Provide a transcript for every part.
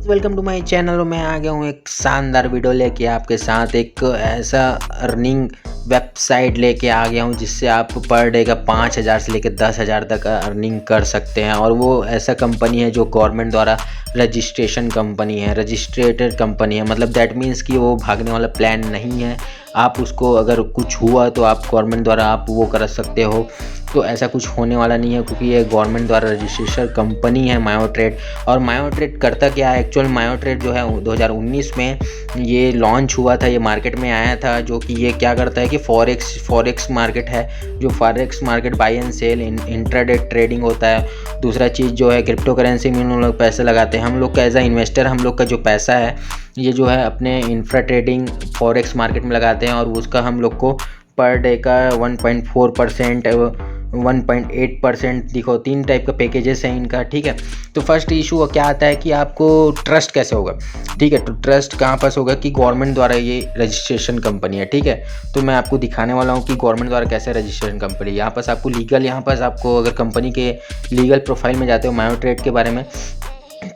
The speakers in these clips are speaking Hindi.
Welcome to my channel. और मैं आ गया हूँ एक शानदार वीडियो लेके आपके साथ। एक ऐसा अर्निंग वेबसाइट लेके आ गया हूँ जिससे आप पर डे का 5,000 से लेकर 10,000 तक अर्निंग कर सकते हैं। और वो ऐसा कंपनी है जो गवर्नमेंट द्वारा रजिस्ट्रेशन कंपनी है, रजिस्ट्रेटेड कंपनी है। मतलब दैट मीन्स कि वो भागने वाला प्लान नहीं है। आप उसको अगर कुछ हुआ तो आप गवर्नमेंट द्वारा आप वो कर सकते हो। तो ऐसा कुछ होने वाला नहीं है क्योंकि ये गवर्नमेंट द्वारा रजिस्ट्रेशन कंपनी है मायो ट्रेड। और मायो ट्रेड करता क्या है, एक्चुअल मायो ट्रेड जो है 2019 में ये लॉन्च हुआ था, ये मार्केट में आया था। जो कि ये क्या करता है कि फॉरेक्स मार्केट है, जो forex market buy and sell intraday trading होता है। दूसरा चीज़ जो है क्रिप्टो करेंसी में हम लोग पैसे लगाते हैं। हम लोग का एज अ इन्वेस्टर हम लोग का जो पैसा है ये जो है अपने इंफ्रा ट्रेडिंग फॉरेक्स मार्केट में लगाते हैं। और उसका हम लोग को पर डे का 1.4%, 1.8% दिखो, 3 टाइप का पैकेजेस हैं इनका। ठीक है, तो फर्स्ट इशू क्या आता है कि आपको ट्रस्ट कैसे होगा। ठीक है, तो ट्रस्ट कहाँ पास होगा कि गवर्नमेंट द्वारा ये रजिस्ट्रेशन कंपनी है। ठीक है, तो मैं आपको दिखाने वाला हूँ कि गवर्नमेंट द्वारा कैसे रजिस्ट्रेशन कंपनी। यहाँ पास आपको लीगल, यहाँ पास आपको अगर कंपनी के लीगल प्रोफाइल में जाते हो मायो ट्रेड के बारे में,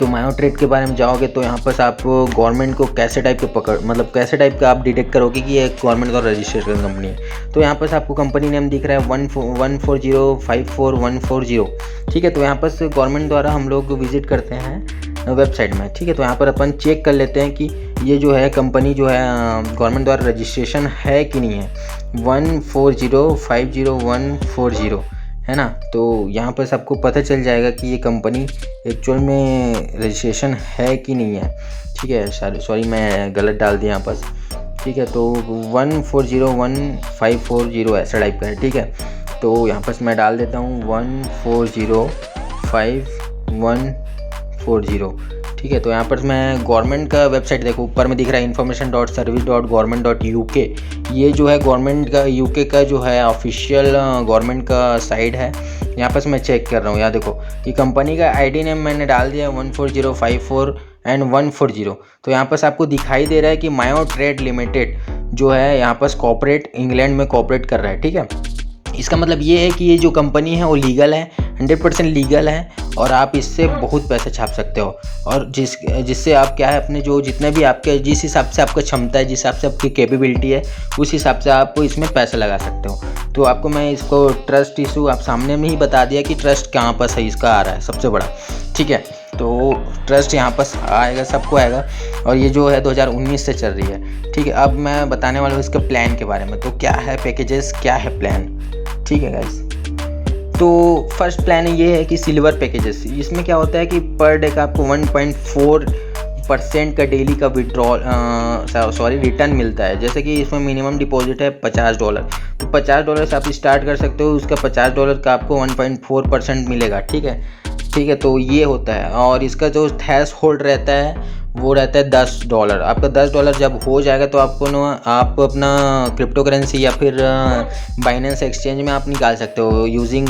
तो मायो ट्रेड के बारे में जाओगे तो यहाँ पर आप गवर्नमेंट को कैसे टाइप के मतलब कैसे टाइप का आप डिटेक्ट करोगे कि ये गवर्नमेंट द्वारा रजिस्ट्रेशन कंपनी है। तो यहाँ पर आपको कंपनी नेम दिख रहा है 140544140। ठीक है, तो यहाँ पर गवर्नमेंट द्वारा हम लोग विजिट करते हैं वेबसाइट में। ठीक है, तो यहाँ पर अपन चेक कर लेते हैं कि ये जो है कंपनी जो है गवर्नमेंट द्वारा रजिस्ट्रेशन है कि नहीं है। 140504140 है ना। तो यहाँ पर सबको पता चल जाएगा कि ये कंपनी एक्चुअल में रजिस्ट्रेशन है कि नहीं है। ठीक है, सॉरी मैं गलत डाल दिया यहाँ पर। ठीक है, तो 1401540 ऐसा टाइप का है। ठीक है, तो यहाँ पर मैं डाल देता हूँ 1405140। ठीक है, तो यहाँ पर मैं गवर्नमेंट का वेबसाइट देखो, ऊपर में दिख रहा है information.service.government.uk। ये जो है गवर्नमेंट का यूके का जो है ऑफिशियल गवर्नमेंट का साइट है। यहाँ पर मैं चेक कर रहा हूँ, यहाँ देखो कि कंपनी का आईडी नेम मैंने डाल दिया 14054 एंड 140। तो यहाँ पर आपको दिखाई दे रहा है कि मायो ट्रेड लिमिटेड जो है यहाँ पर कॉर्पोरेट इंग्लैंड में कॉर्पोरेट कर रहा है। ठीक है, इसका मतलब ये है कि ये जो कंपनी है वो लीगल है, 100% लीगल है। और आप इससे बहुत पैसा छाप सकते हो। और जिससे आप क्या है अपने जो जितने भी आपके जिस हिसाब से आपका क्षमता है, जिस हिसाब से आपकी कैपेबिलिटी है, उस हिसाब से आप इसमें पैसा लगा सकते हो। तो आपको मैं इसको ट्रस्ट इशू आप सामने में ही बता दिया कि ट्रस्ट कहाँ पर सही इसका आ रहा है सबसे बड़ा। ठीक है, तो ट्रस्ट यहाँ पर आएगा, सबको आएगा। और ये जो है 2019 से चल रही है। ठीक है, अब मैं बताने वाला हूँ इसके प्लान के बारे में। तो क्या है पैकेजेस, क्या है प्लान। ठीक है गाइस, तो फर्स्ट प्लान ये है कि सिल्वर पैकेजेस। इसमें क्या होता है कि पर डे का आपको 1.4% का डेली का रिटर्न मिलता है। जैसे कि इसमें मिनिमम डिपॉजिट है $50। तो $50 से आप स्टार्ट कर सकते हो, उसका $50 का आपको 1.4% मिलेगा। ठीक है, ठीक है, तो ये होता है। और इसका जो थ्रेश होल्ड रहता है वो रहता है $10। आपका $10 जब हो जाएगा तो आपको ना आप अपना क्रिप्टो करेंसी या फिर बाइनेंस एक्सचेंज में आप निकाल सकते हो यूजिंग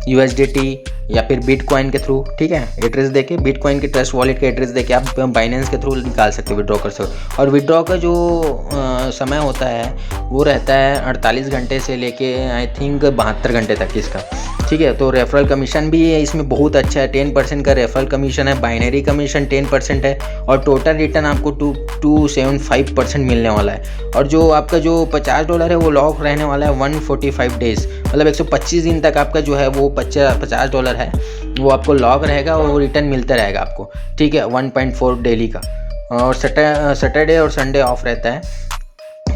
USDT या फिर बिटकॉइन के थ्रू। ठीक है, एड्रेस देके बिटकॉइन के ट्रस्ट वॉलेट के एड्रेस देके आप बाइनेंस के थ्रू निकाल सकते हो, विड्रॉ कर सकते हो। और विड्रॉ का जो समय होता है वो रहता है 48 घंटे से लेके आई थिंक 72 घंटे तक इसका। ठीक है, तो रेफरल कमीशन भी है इसमें बहुत अच्छा है, 10% का रेफरल कमीशन है। बाइनरी कमीशन 10% है। और टोटल रिटर्न आपको 275% मिलने वाला है। और जो आपका जो $50 है वो लॉक रहने वाला है 145 डेज, मतलब 125 दिन तक आपका जो है वो $50 है वो आपको लॉक रहेगा और वो रिटर्न मिलता रहेगा आपको। ठीक है, 1.4 डेली का। और सैटरडे और संडे ऑफ रहता है।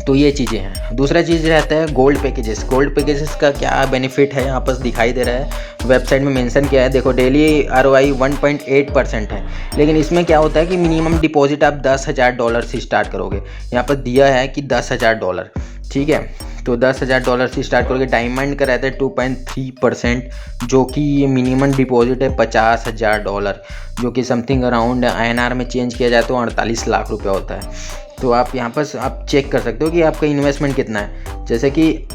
तो ये चीज़ें हैं। दूसरा चीज़ रहता है गोल्ड पैकेजेस। गोल्ड पैकेजेस का क्या बेनिफिट है यहाँ पर दिखाई दे रहा है, वेबसाइट में मेंशन किया है। देखो डेली ROI 1.8% है। लेकिन इसमें क्या होता है कि मिनिमम डिपॉजिट आप $10,000 से स्टार्ट करोगे। यहाँ पर दिया है कि $10,000। ठीक है, तो $10,000 से स्टार्ट करोगे। डायमंड का रहता है 2.3%, जो कि मिनिमम डिपॉजिट है $50,000, जो कि समथिंग अराउंड INR में चेंज किया जाए तो 48 लाख रुपया होता है। तो आप यहाँ पर आप चेक कर सकते हो कि आपका इन्वेस्टमेंट कितना है। जैसे कि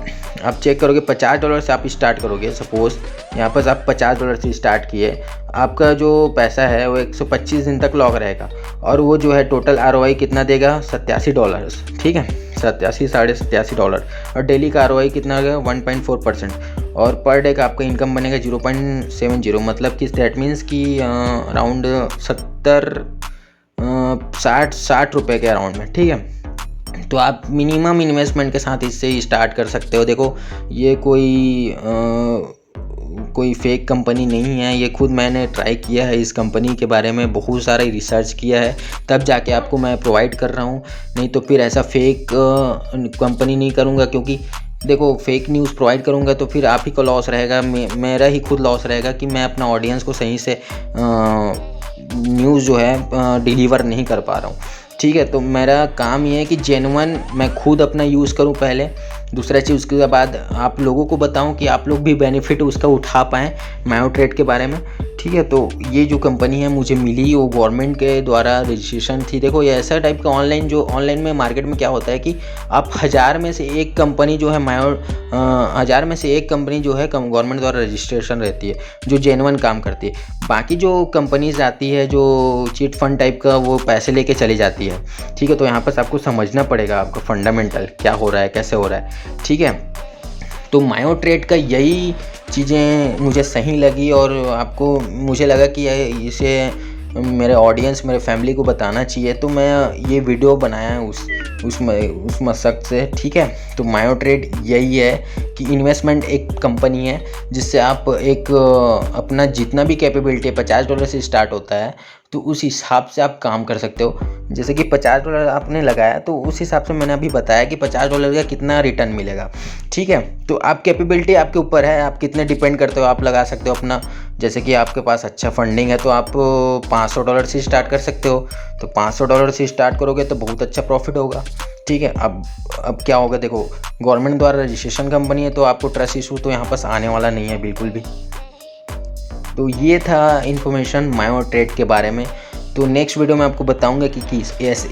आप चेक करोगे $50 से आप स्टार्ट करोगे। सपोज़ यहाँ पर आप $50 से स्टार्ट किए, आपका जो पैसा है वो 125 दिन तक लॉक रहेगा। और वो जो है टोटल ROI कितना देगा, $87। ठीक है, 87-87.5 और डेली का ROI कितना होगा 1.4%। और पर डे का आपका इनकम बनेगा 0.70, मतलब कि दैट मीन्स कि अराउंड 60 रुपये के अराउंड में, ठीक है। तो आप मिनिमम इन्वेस्टमेंट के साथ इससे स्टार्ट कर सकते हो। देखो ये कोई फेक कंपनी नहीं है, ये खुद मैंने ट्राई किया है, इस कंपनी के बारे में बहुत सारा रिसर्च किया है, तब जाके आपको मैं प्रोवाइड कर रहा हूँ। नहीं तो फिर ऐसा फेक कंपनी नहीं करूँगा, क्योंकि देखो फेक न्यूज़ प्रोवाइड करूँगा तो फिर आप ही को लॉस रहेगा, मेरा ही खुद लॉस रहेगा कि मैं अपना ऑडियंस को सही से न्यूज़ जो है डिलीवर नहीं कर पा रहा हूँ, ठीक है। तो मेरा काम ये है कि जेन्युइन मैं खुद अपना यूज़ करूँ पहले, दूसरा चीज़ उसके बाद आप लोगों को बताऊं कि आप लोग भी बेनिफिट उसका उठा पाएँ मायो ट्रेड के बारे में, ठीक है। तो ये जो कंपनी है मुझे मिली, वो गवर्नमेंट के द्वारा रजिस्ट्रेशन थी। देखो ये ऐसा टाइप का ऑनलाइन में मार्केट में क्या होता है कि आप 1000 में से एक कंपनी जो है 1000 में से एक कंपनी जो है गवर्नमेंट द्वारा रजिस्ट्रेशन रहती है जो जेन्युइन काम करती है। बाकी जो कंपनीज आती है जो चिट फंड टाइप का, वो पैसे लेके चली जाती है, ठीक है। तो यहाँ पर आपको समझना पड़ेगा आपका फंडामेंटल क्या हो रहा है, कैसे हो रहा है, ठीक है। तो मायो ट्रेड का यही चीज़ें मुझे सही लगी और आपको मुझे लगा कि इसे मेरे ऑडियंस, मेरे फैमिली को बताना चाहिए, तो मैं ये वीडियो बनाया है उस मकसद से, ठीक है। तो मायो ट्रेड यही है कि इन्वेस्टमेंट एक कंपनी है जिससे आप एक अपना जितना भी कैपेबिलिटी है $50 से स्टार्ट होता है, तो उस हिसाब से आप काम कर सकते हो। जैसे कि $50 आपने लगाया तो उस हिसाब से मैंने अभी बताया कि $50 का कितना रिटर्न मिलेगा, ठीक है। तो आप कैपेबिलिटी आपके ऊपर है, आप कितने डिपेंड करते हो, आप लगा सकते हो अपना, जैसे कि आपके पास अच्छा फंडिंग है तो आप $500 से स्टार्ट कर सकते हो। तो $500 से स्टार्ट करोगे तो बहुत अच्छा प्रॉफिट होगा, ठीक है। अब क्या होगा, देखो गवर्नमेंट द्वारा रजिस्ट्रेशन कंपनी है तो आपको ट्रस्ट इशू तो यहाँ पास आने वाला नहीं है बिल्कुल भी। तो ये था इन्फॉर्मेशन मायो ट्रेड के बारे में। तो नेक्स्ट वीडियो में आपको बताऊंगा कि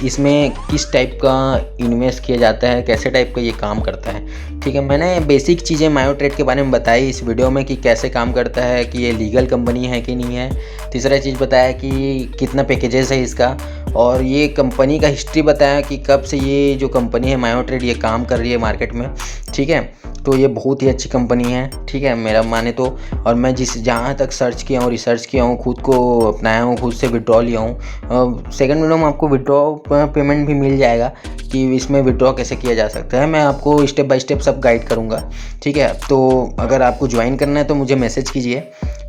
इसमें किस टाइप का इन्वेस्ट किया जाता है, कैसे टाइप का ये काम करता है, ठीक है। मैंने बेसिक चीज़ें मायो ट्रेड के बारे में बताई इस वीडियो में कि कैसे काम करता है, कि ये लीगल कंपनी है कि नहीं है। तीसरा चीज़ बताया कि कितना पैकेजेस है इसका, और ये कंपनी का हिस्ट्री बताया कि कब से ये जो कंपनी है मायो ट्रेड ये काम कर रही है मार्केट में, ठीक है। तो ये बहुत ही अच्छी कंपनी है, ठीक है, मेरा माने तो। और मैं जहाँ तक सर्च किया हूँ, रिसर्च किया हूँ, खुद को अपनाया हूँ, खुद से विड्रॉ लिया हूँ। सेकंड वीडियो में आपको विड्रॉ पेमेंट भी मिल जाएगा कि इसमें विड्रॉ कैसे किया जा सकता है, मैं आपको स्टेप बाय स्टेप सब गाइड करूँगा, ठीक है। तो अगर आपको ज्वाइन करना है तो मुझे मैसेज कीजिए,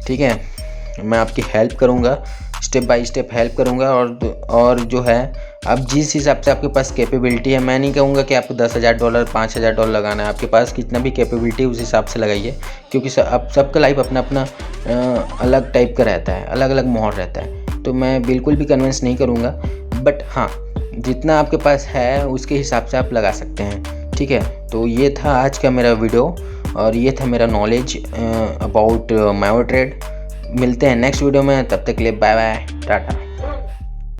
ठीक है, मैं आपकी हेल्प करूँगा, स्टेप बाय स्टेप हेल्प करूँगा। और जो है अब जिस हिसाब से आपके पास कैपेबिलिटी है, मैं नहीं कहूँगा कि आपको $10,000 $5,000 लगाना है, आपके पास कितना भी कैपेबिलिटी उस हिसाब से लगाइए, क्योंकि अब सबका लाइफ अपना अपना अलग टाइप का रहता है, अलग अलग माहौल रहता है। तो मैं बिल्कुल भी कन्विंस नहीं करूँगा, बट हाँ जितना आपके पास है उसके हिसाब से आप लगा सकते हैं, ठीक है। तो ये था आज का मेरा वीडियो और ये था मेरा नॉलेज अबाउट मायो ट्रेड। मिलते हैं नेक्स्ट वीडियो में, तब तक के लिए बाय बाय, टाटा।